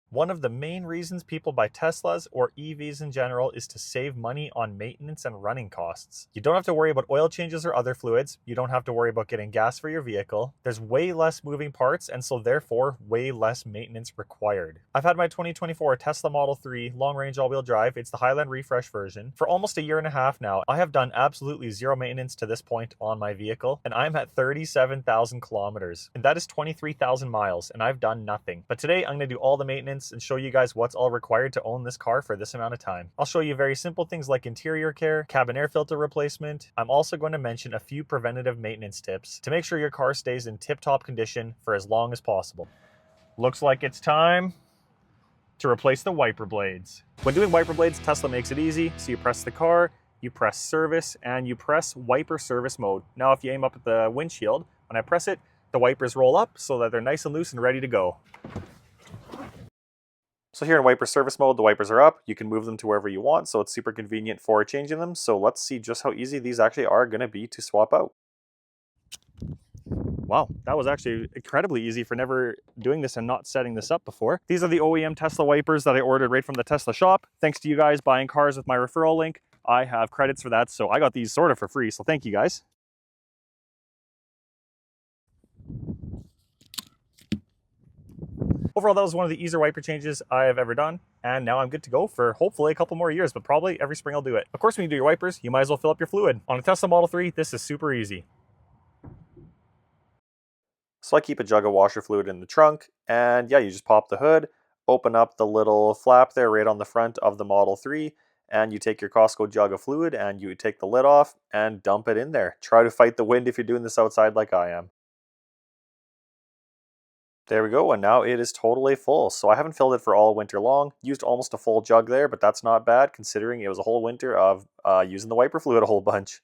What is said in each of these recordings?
One of the main reasons people buy Teslas or EVs in general is to save money on maintenance and running costs. You don't have to worry about oil changes or other fluids. You don't have to worry about getting gas for your vehicle. There's way less moving parts and so therefore way less maintenance required. I've had my 2024 Tesla Model 3 long-range all-wheel drive. It's the Highland Refresh version for almost a year and a half now. I have done absolutely zero maintenance to this point on my vehicle and I'm at 37,000 kilometers and that is 23,000 miles and I've done nothing. But today I'm going to do all the maintenance and show you guys what's all required to own this car for this amount of time. I'll show you very simple things like interior care, cabin air filter replacement. I'm also going to mention a few preventative maintenance tips to make sure your car stays in tip-top condition for as long as possible. Looks like it's time to replace the wiper blades. When doing wiper blades, Tesla makes it easy. So you press the car, you press service, and you press wiper service mode. Now if you aim up at the windshield, when I press it, the wipers roll up so that they're nice and loose and ready to go. So here in wiper service mode, the wipers are up. You can move them to wherever you want, so it's super convenient for changing them. So let's see just how easy these actually are going to be to swap out. Wow, that was actually incredibly easy for never doing this and not setting this up before. These are the OEM Tesla wipers that I ordered right from the Tesla shop. Thanks to you guys buying cars with my referral link. I have credits for that, so I got these sort of for free, so thank you guys. Overall, that was one of the easier wiper changes I have ever done, and now I'm good to go for hopefully a couple more years, but probably every spring I'll do it. Of course, when you do your wipers, you might as well fill up your fluid. On a Tesla Model 3, this is super easy. So I keep a jug of washer fluid in the trunk, and yeah, you just pop the hood, open up the little flap there right on the front of the Model 3, and you take your Costco jug of fluid and you take the lid off and dump it in there. Try to fight the wind if you're doing this outside like I am. There we go, and now it is totally full. So I haven't filled it for all winter long. Used almost a full jug there, but that's not bad considering it was a whole winter of using the wiper fluid a whole bunch.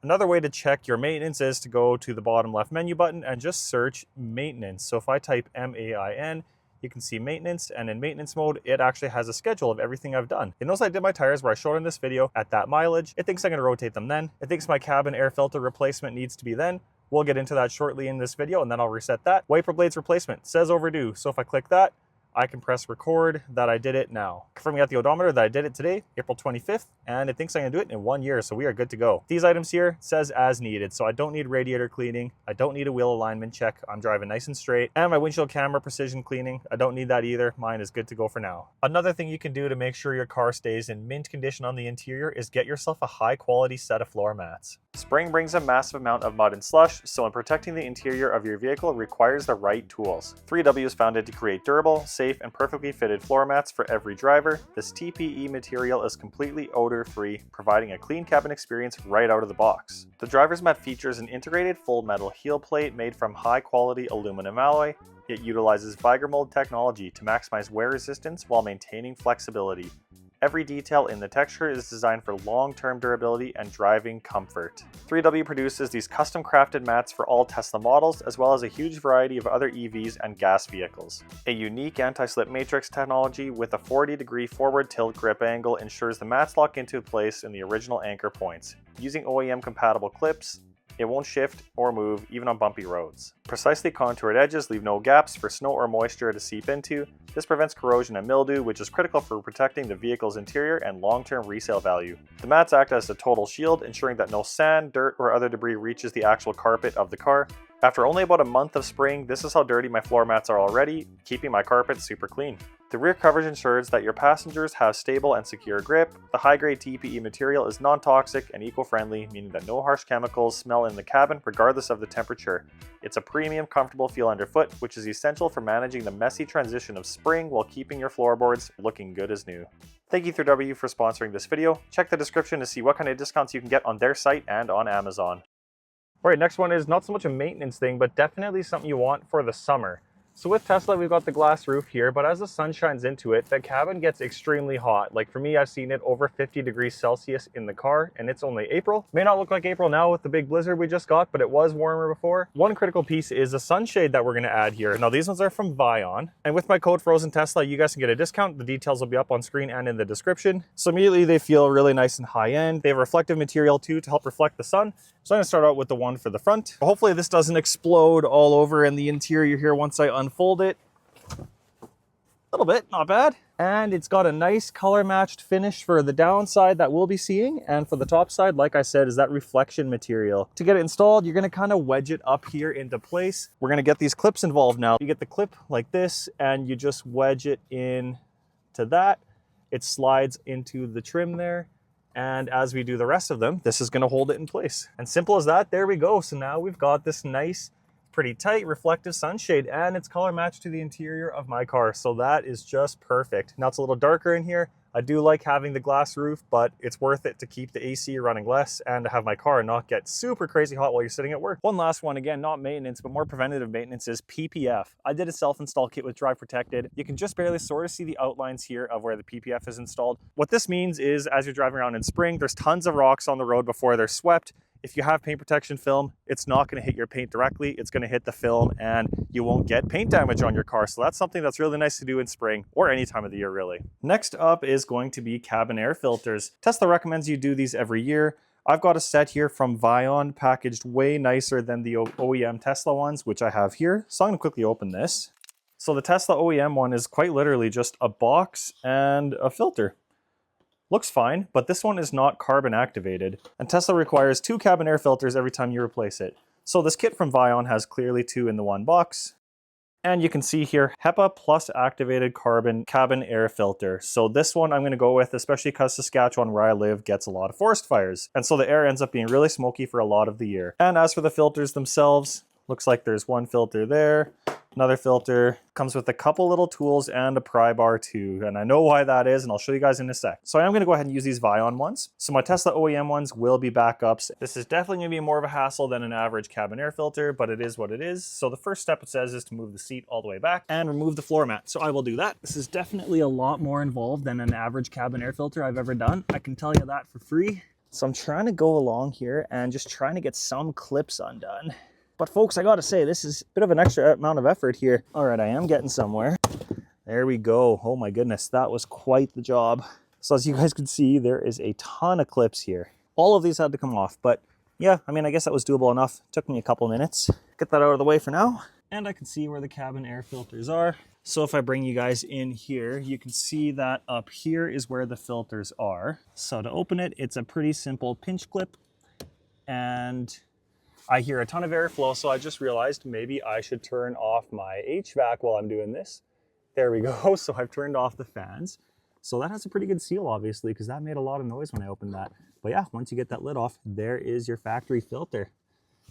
Another way to check your maintenance is to go to the bottom left menu button and just search maintenance. So if I type MAIN, you can see maintenance, and in maintenance mode, it actually has a schedule of everything I've done. It knows I did my tires where I showed in this video at that mileage. It thinks I'm gonna rotate them then. It thinks my cabin air filter replacement needs to be then. We'll get into that shortly in this video and then I'll reset that. Wiper blades replacement says overdue. So if I click that, I can press record that I did it now. Confirming at the odometer that I did it today, April 25th, and it thinks I'm gonna do it in 1 year, so we are good to go. These items here says as needed, so I don't need radiator cleaning, I don't need a wheel alignment check, I'm driving nice and straight, and my windshield camera precision cleaning, I don't need that either, mine is good to go for now. Another thing you can do to make sure your car stays in mint condition on the interior is get yourself a high quality set of floor mats. Spring brings a massive amount of mud and slush, so in protecting the interior of your vehicle requires the right tools. 3W is founded to create durable, safe, and perfectly fitted floor mats for every driver. This TPE material is completely odor-free, providing a clean cabin experience right out of the box. The driver's mat features an integrated full metal heel plate made from high-quality aluminum alloy. It utilizes Viger mold technology to maximize wear resistance while maintaining flexibility. Every detail in the texture is designed for long-term durability and driving comfort. 3W produces these custom crafted mats for all Tesla models, as well as a huge variety of other EVs and gas vehicles. A unique anti-slip matrix technology with a 40-degree forward tilt grip angle ensures the mats lock into place in the original anchor points. Using OEM-compatible clips, it won't shift or move even on bumpy roads. Precisely contoured edges leave no gaps for snow or moisture to seep into. This prevents corrosion and mildew, which is critical for protecting the vehicle's interior and long-term resale value. The mats act as a total shield, ensuring that no sand, dirt, or other debris reaches the actual carpet of the car. After only about a month of spraying, this is how dirty my floor mats are already, keeping my carpet super clean. The rear coverage ensures that your passengers have stable and secure grip. The high-grade TPE material is non-toxic and eco-friendly, meaning that no harsh chemicals smell in the cabin regardless of the temperature. It's a premium, comfortable feel underfoot, which is essential for managing the messy transition of spring while keeping your floorboards looking good as new. Thank you 3W for sponsoring this video. Check the description to see what kind of discounts you can get on their site and on Amazon. Alright, next one is not so much a maintenance thing, but definitely something you want for the summer. So with Tesla, we've got the glass roof here, but as the sun shines into it, the cabin gets extremely hot. Like for me, I've seen it over 50 degrees Celsius in the car, and it's only April. May not look like April now with the big blizzard we just got, but it was warmer before. One critical piece is a sunshade that we're gonna add here. Now these ones are from Vion, and with my code FrozenTesla, you guys can get a discount. The details will be up on screen and in the description. So immediately they feel really nice and high end. They have reflective material too to help reflect the sun. So I'm gonna start out with the one for the front. Hopefully this doesn't explode all over in the interior here once I unfold it. little bit, not bad. And it's got a nice color matched finish for the downside that we'll be seeing. And for the top side, like I said, is that reflection material. To get it installed, you're gonna kind of wedge it up here into place. We're gonna get these clips involved now. You get the clip like this and you just wedge it in to that. It slides into the trim there. And as we do the rest of them, this is gonna hold it in place. And simple as that, there we go. So now we've got this nice, pretty tight reflective sunshade, and it's color matched to the interior of my car. So that is just perfect. Now it's a little darker in here. I do like having the glass roof, but it's worth it to keep the AC running less and to have my car not get super crazy hot while you're sitting at work. One last one, again, not maintenance, but more preventative maintenance, is PPF. I did a self-install kit with Drive Protected. You can just barely sort of see the outlines here of where the PPF is installed. What this means is as you're driving around in spring, there's tons of rocks on the road before they're swept. If you have paint protection film, it's not going to hit your paint directly. It's going to hit the film and you won't get paint damage on your car. So that's something that's really nice to do in spring or any time of the year, really. Next up is going to be cabin air filters. Tesla recommends you do these every year. I've got a set here from Vion, packaged way nicer than the OEM Tesla ones, which I have here. So I'm going to quickly open this. So the Tesla OEM one is quite literally just a box and a filter. Looks fine, but this one is not carbon activated, and Tesla requires 2 cabin air filters every time you replace it. So this kit from Vion has clearly 2 in the one box. And you can see here, HEPA plus activated carbon cabin air filter. So this one I'm gonna go with, especially because Saskatchewan, where I live, gets a lot of forest fires. And so the air ends up being really smoky for a lot of the year. And as for the filters themselves, looks like there's one filter there. Another filter, comes with a couple little tools and a pry bar too. And I know why that is, and I'll show you guys in a sec. So I am gonna go ahead and use these Vion ones. So my Tesla OEM ones will be backups. This is definitely gonna be more of a hassle than an average cabin air filter, but it is what it is. So the first step it says is to move the seat all the way back and remove the floor mat. So I will do that. This is definitely a lot more involved than an average cabin air filter I've ever done. I can tell you that for free. So I'm trying to go along here and just trying to get some clips undone. But folks, I gotta say, this is a bit of an extra amount of effort here. All right, I am getting somewhere. There we go. Oh my goodness, that was quite the job. So as you guys can see, there is a ton of clips here. All of these had to come off, but yeah, I mean, I guess that was doable enough. Took me a couple minutes. Get that out of the way for now. And I can see where the cabin air filters are. So if I bring you guys in here, you can see that up here is where the filters are. So to open it, it's a pretty simple pinch clip, and I hear a ton of airflow, so I just realized maybe I should turn off my HVAC while I'm doing this. There we go. So I've turned off the fans. So that has a pretty good seal, obviously, because that made a lot of noise when I opened that. But yeah, once you get that lid off, there is your factory filter.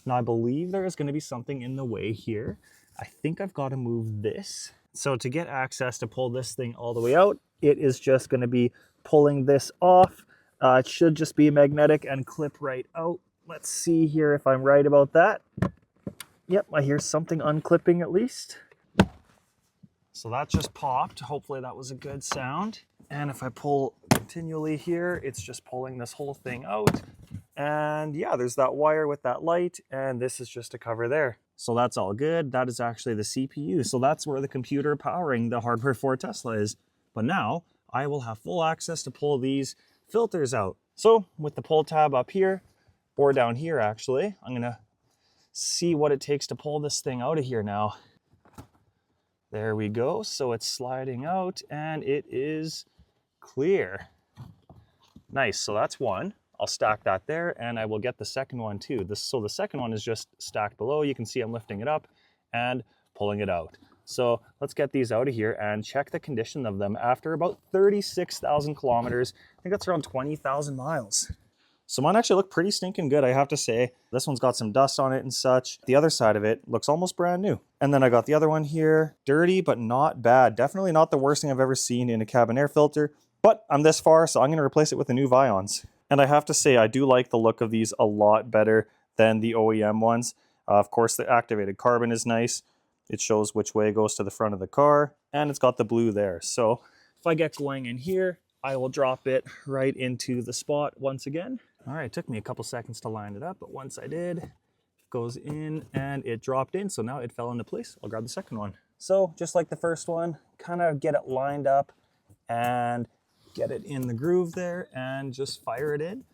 Now I believe there is going to be something in the way here. I think I've got to move this. So to get access to pull this thing all the way out, it is just going to be pulling this off. It should just be magnetic and clip right out. Let's see here if I'm right about that. Yep, I hear something unclipping at least. So that just popped. Hopefully that was a good sound. And if I pull continually here, it's just pulling this whole thing out. And yeah, there's that wire with that light, and this is just a cover there. So that's all good. That is actually the CPU. So that's where the computer powering the hardware for Tesla is. But now I will have full access to pull these filters out. So with the pull tab up here, or down here actually, I'm gonna see what it takes to pull this thing out of here now. There we go. So it's sliding out and it is clear. Nice, so that's one. I'll stack that there and I will get the second one too. So the second one is just stacked below. You can see I'm lifting it up and pulling it out. So let's get these out of here and check the condition of them after about 36,000 kilometers. I think that's around 20,000 miles. So mine actually look pretty stinking good, I have to say. This one's got some dust on it and such. The other side of it looks almost brand new. And then I got the other one here. Dirty, but not bad. Definitely not the worst thing I've ever seen in a cabin air filter. But I'm this far, so I'm going to replace it with the new Vions. And I have to say, I do like the look of these a lot better than the OEM ones. Of course, the activated carbon is nice. It shows which way it goes to the front of the car. And it's got the blue there. So if I get going in here, I will drop it right into the spot once again. All right, it took me a couple seconds to line it up, but once I did, it goes in and it dropped in. So now it fell into place. I'll grab the second one. So just like the first one, kind of get it lined up and get it in the groove there and just fire it in.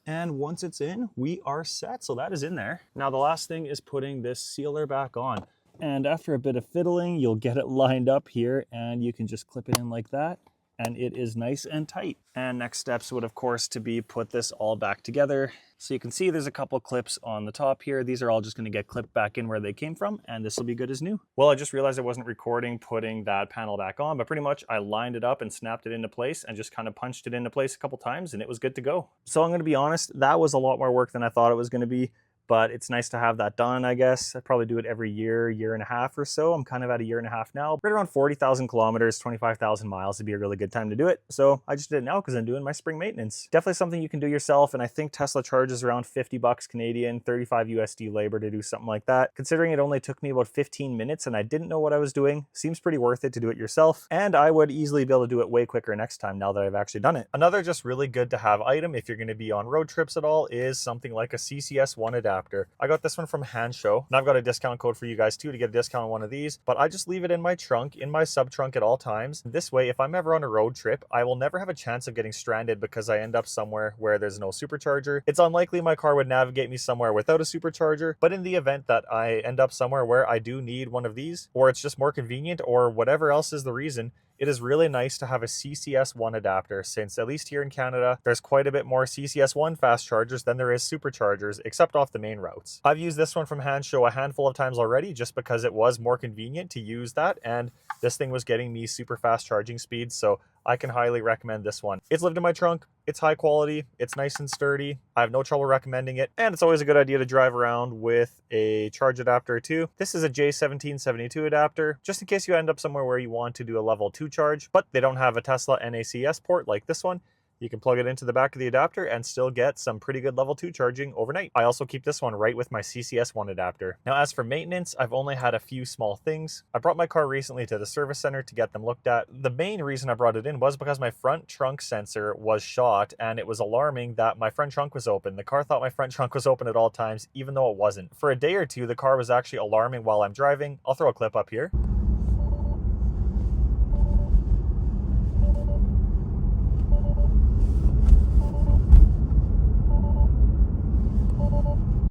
And once it's in, we are set. So that is in there. Now the last thing is putting this sealer back on. And after a bit of fiddling, you'll get it lined up here and you can just clip it in like that. And it is nice and tight. And next steps would of course to be put this all back together. So you can see there's a couple clips on the top here. These are all just going to get clipped back in where they came from, and this will be good as new. Well, I just realized I wasn't recording putting that panel back on, but pretty much I lined it up and snapped it into place and just kind of punched it into place a couple times and it was good to go. So I'm going to be honest, that was a lot more work than I thought it was going to be. But it's nice to have that done, I guess. I probably do it every year, year and a half or so. I'm kind of at a year and a half now. Right around 40,000 kilometers, 25,000 miles would be a really good time to do it. So I just did it now because I'm doing my spring maintenance. Definitely something you can do yourself. And I think Tesla charges around 50 bucks Canadian, 35 USD labor to do something like that. Considering it only took me about 15 minutes and I didn't know what I was doing, seems pretty worth it to do it yourself. And I would easily be able to do it way quicker next time now that I've actually done it. Another just really good to have item if you're going to be on road trips at all is something like a CCS1 adapter. I got this one from Handshow, and I've got a discount code for you guys too to get a discount on one of these, but I just leave it in my trunk, in my sub trunk at all times. This way, if I'm ever on a road trip, I will never have a chance of getting stranded because I end up somewhere where there's no supercharger. It's unlikely my car would navigate me somewhere without a supercharger, but in the event that I end up somewhere where I do need one of these, or it's just more convenient, or whatever else is the reason, it is really nice to have a CCS1 adapter, since at least here in Canada, there's quite a bit more CCS1 fast chargers than there is superchargers, except off the main routes. I've used this one from Handshow a handful of times already just because it was more convenient to use that, and this thing was getting me super fast charging speeds, so I can highly recommend this one. It's lived in my trunk, it's high quality, it's nice and sturdy, I have no trouble recommending it, and it's always a good idea to drive around with a charge adapter too. This is a J1772 adapter, just in case you end up somewhere where you want to do a level 2 charge, but they don't have a Tesla NACS port like this one. You can plug it into the back of the adapter and still get some pretty good level 2 charging overnight. I also keep this one right with my CCS1 adapter. Now, as for maintenance, I've only had a few small things. I brought my car recently to the service center to get them looked at. The main reason I brought it in was because my front trunk sensor was shot and it was alarming that my front trunk was open. The car thought my front trunk was open at all times, even though it wasn't. For a day or two, the car was actually alarming while I'm driving. I'll throw a clip up here.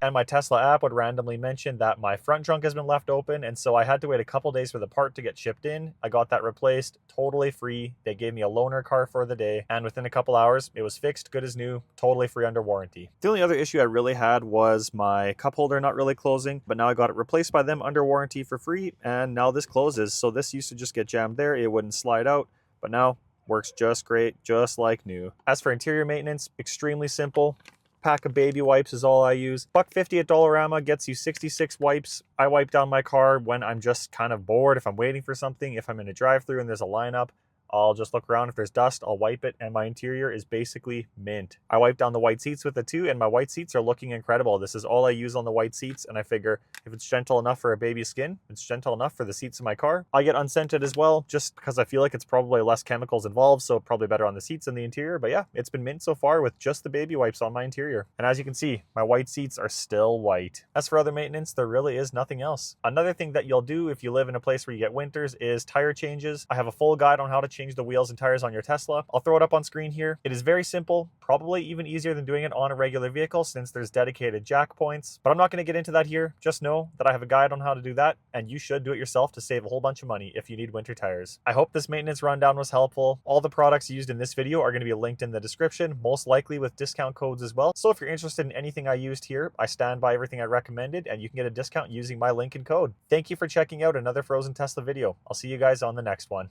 And my Tesla app would randomly mention that my front trunk has been left open, and so I had to wait a couple days for the part to get shipped in. I got that replaced, totally free. They gave me a loaner car for the day, and within a couple hours, it was fixed, good as new, totally free under warranty. The only other issue I really had was my cup holder not really closing, but now I got it replaced by them under warranty for free, and now this closes. So this used to just get jammed there, it wouldn't slide out, but now works just great, just like new. As for interior maintenance, extremely simple. Pack of baby wipes is all I use. $1.50 at Dollarama gets you 66 wipes. I wipe down my car when I'm just kind of bored, if I'm waiting for something, if I'm in a drive-thru and there's a lineup. I'll just look around. If there's dust, I'll wipe it, and my interior is basically mint. I wipe down the white seats with it too, and my white seats are looking incredible. This is all I use on the white seats, and I figure if it's gentle enough for a baby's skin, it's gentle enough for the seats of my car. I get unscented as well, just because I feel like it's probably less chemicals involved, so probably better on the seats than the interior. But yeah, it's been mint so far with just the baby wipes on my interior. And as you can see, my white seats are still white. As for other maintenance, there really is nothing else. Another thing that you'll do if you live in a place where you get winters is tire changes. I have a full guide on how to change the wheels and tires on your Tesla. I'll throw it up on screen here. It is very simple, probably even easier than doing it on a regular vehicle since there's dedicated jack points, but I'm not going to get into that here. Just know that I have a guide on how to do that, and you should do it yourself to save a whole bunch of money if you need winter tires. I hope this maintenance rundown was helpful. All the products used in this video are going to be linked in the description, most likely with discount codes as well. So if you're interested in anything I used here, I stand by everything I recommended, and you can get a discount using my link and code. Thank you for checking out another FrozenTesla video. I'll see you guys on the next one.